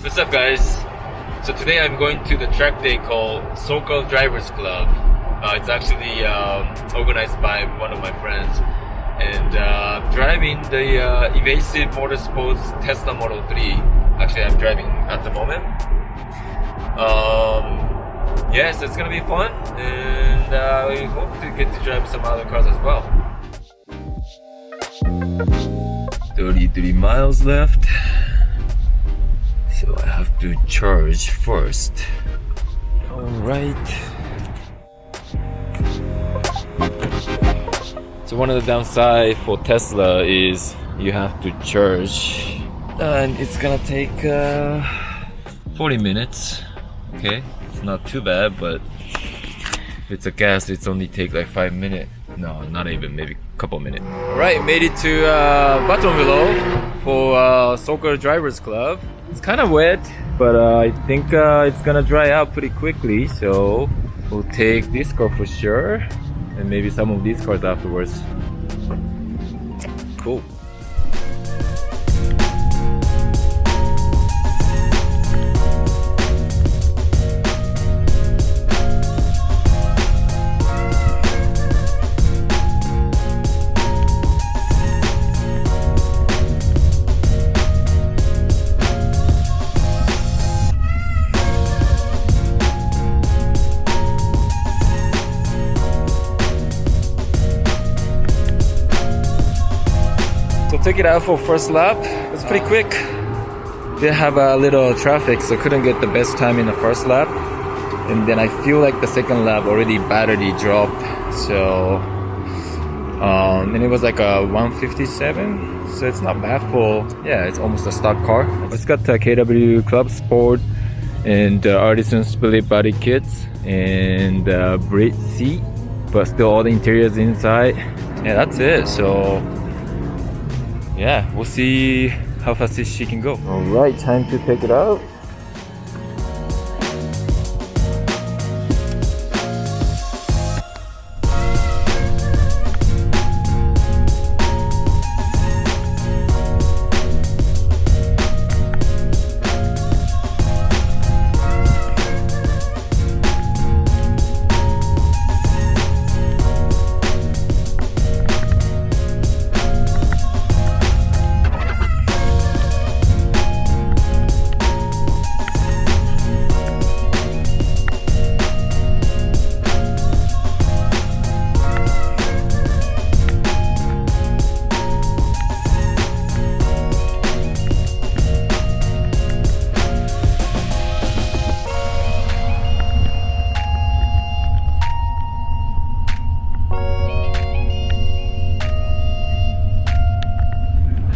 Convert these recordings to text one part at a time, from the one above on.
What's up, guys? So today I'm going to the track day called Socal Drivers Club. It's actually organized by one of my friends, and driving the Evasive Motorsports Tesla Model 3. Actually, I'm driving at the moment. Yes, it's gonna be fun, and we hope to get to drive some other cars as well. 33 miles left, so I have to charge first. Alright. So one of the downside for Tesla is you have to charge, and it's gonna take 40 minutes. Okay, it's not too bad, but if it's a gas, it's only take like 5 minutes. No, not even, maybe a couple minutes. Alright, made it to Buttonwillow for Socal Drivers Club. It's kind of wet, but I think it's gonna dry out pretty quickly, so we'll take this car for sure, and maybe some of these cars afterwards. Cool. So took it out for first lap. It was pretty quick. Didn't have a little traffic, so couldn't get the best time in the first lap. And then I feel like the second lap already battery dropped. So and it was like a 157. So it's not bad for, yeah, it's almost a stock car. It's got the KW Club Sport and Artisan split body kits and braid seat, but still all the interiors inside. Yeah, that's it. So yeah, we'll see how fast she can go. Alright, time to take it out.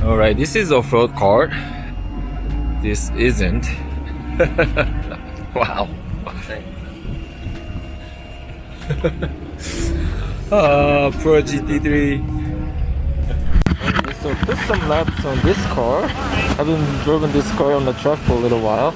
Alright, this is off-road car. This isn't. Wow. Pro GT3. So took some laps on this car. Haven't driven this car on the track for a little while.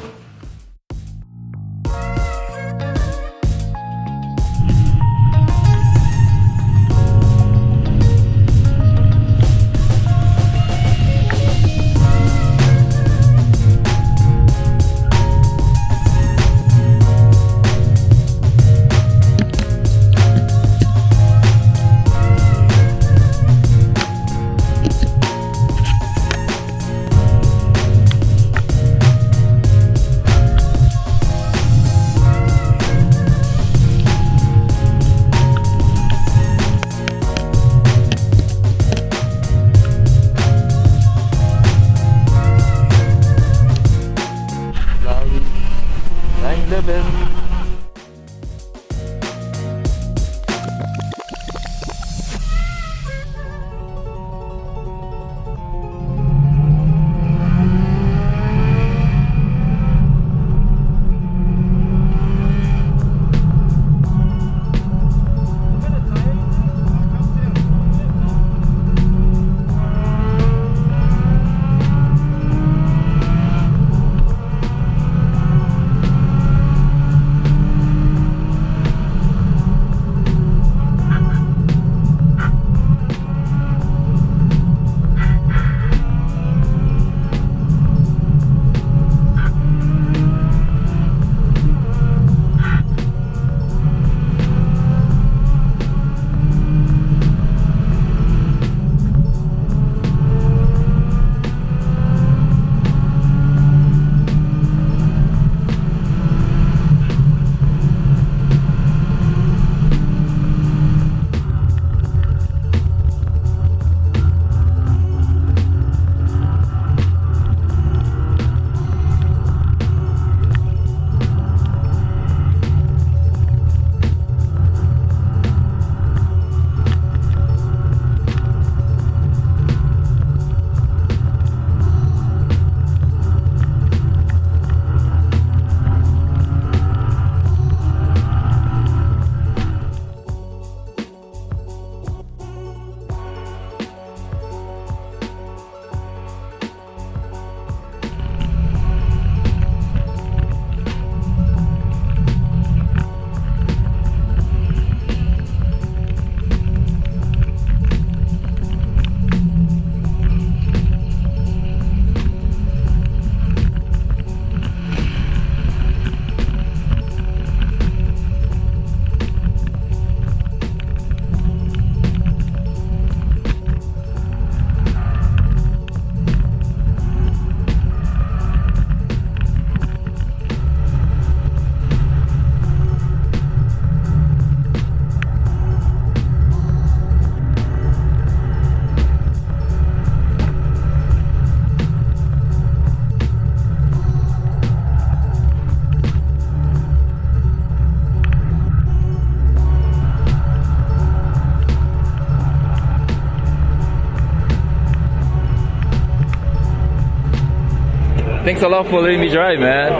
Thanks a lot for letting me drive, man.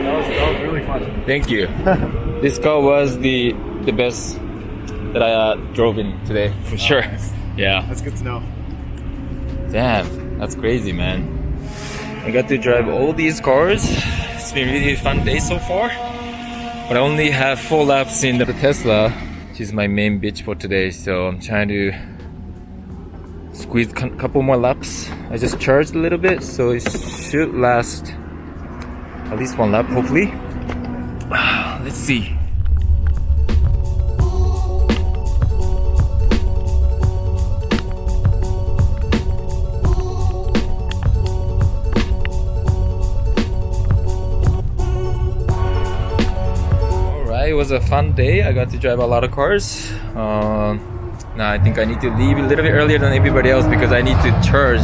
That was really fun. Thank you. This car was the best that I drove in today, for sure. Nice. Yeah. That's good to know. Damn, that's crazy, man. I got to drive all these cars. It's been a really fun day so far. But I only have 4 laps in the Tesla, which is my main bitch for today. So I'm trying to squeeze a couple more laps. I just charged a little bit, so it should last at least 1 lap, hopefully. Let's see. Alright, it was a fun day. I got to drive a lot of cars. Now I think I need to leave a little bit earlier than everybody else because I need to charge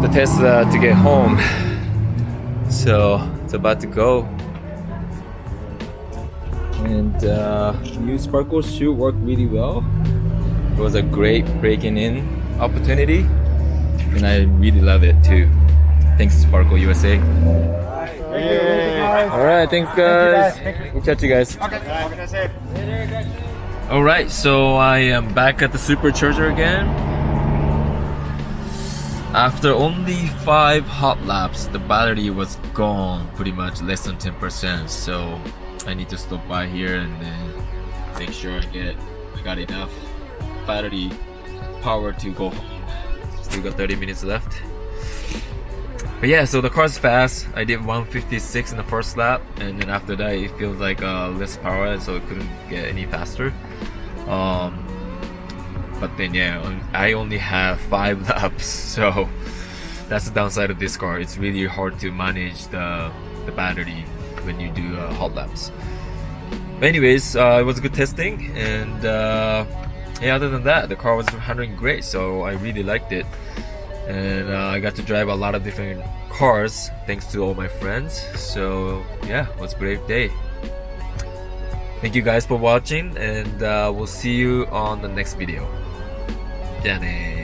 the Tesla to get home. So it's about to go. And new sparkle shoe worked really well. It was a great breaking in opportunity, and I really love it too. Thanks Sparkle USA. Alright, thanks guys. We'll catch you guys. Okay. Alright, so I am back at the supercharger again. After only 5 hot laps, the battery was gone, pretty much less than 10%. So I need to stop by here and then make sure I got enough battery power to go home. Still got 30 minutes left. But yeah, so the car's fast. I did 156 in the first lap, and then after that it feels like less power, so it couldn't get any faster. But then yeah, I only have 5 laps, so that's the downside of this car. It's really hard to manage the battery when you do hot laps. But anyways, it was a good testing, and yeah, other than that, the car was handling great, so I really liked it. And I got to drive a lot of different cars thanks to all my friends. So yeah, it was a great day. Thank you guys for watching, and we'll see you on the next video. じゃあねー。